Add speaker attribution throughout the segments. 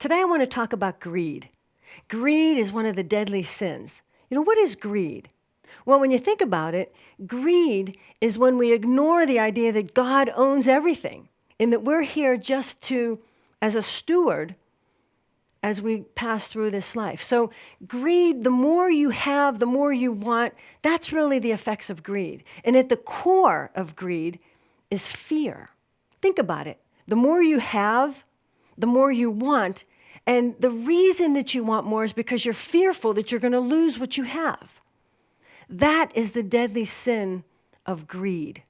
Speaker 1: Today I want to talk about greed. Greed is one of the deadly sins. What is greed? Well, when you think about it, greed is when we ignore the idea that God owns everything and that we're here just as a steward as we pass through this life. So greed, the more you have, the more you want, that's really the effects of greed. And at the core of greed is fear. Think about it. The more you have, the more you want. And the reason that you want more is because you're fearful that you're going to lose what you have. That is the deadly sin of greed.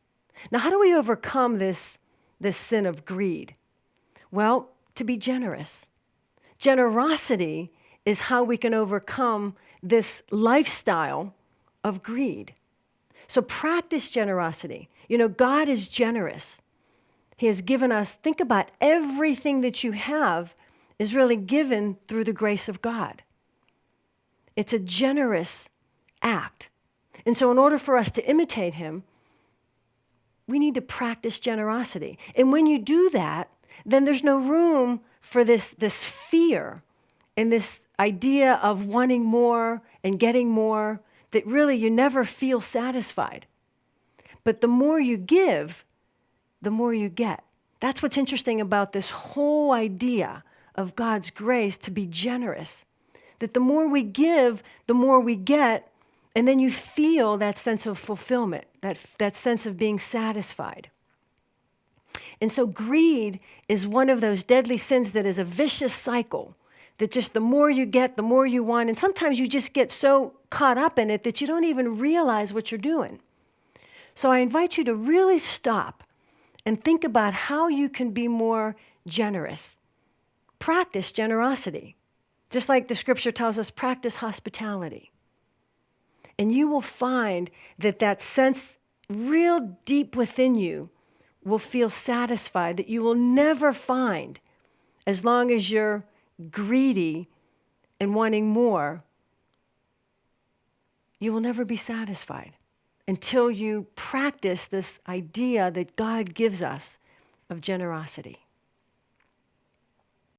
Speaker 1: Now, how do we overcome this sin of greed? Well, to be generous. Generosity is how we can overcome this lifestyle of greed. So practice generosity. God is generous. He has given us, think about everything that you have is really given through the grace of God. It's a generous act. And so in order for us to imitate him, we need to practice generosity. And when you do that, then there's no room for this fear and this idea of wanting more and getting more, that really you never feel satisfied. But the more you give, the more you get. That's what's interesting about this whole idea of God's grace, to be generous. That the more we give, the more we get, and then you feel that sense of fulfillment, that sense of being satisfied. And so greed is one of those deadly sins that is a vicious cycle, that just the more you get, the more you want, and sometimes you just get so caught up in it that you don't even realize what you're doing. So I invite you to really stop and think about how you can be more generous. Practice generosity. Just like the scripture tells us, practice hospitality. And you will find that sense real deep within you will feel satisfied, that you will never find, as long as you're greedy and wanting more, you will never be satisfied until you practice this idea that God gives us of generosity.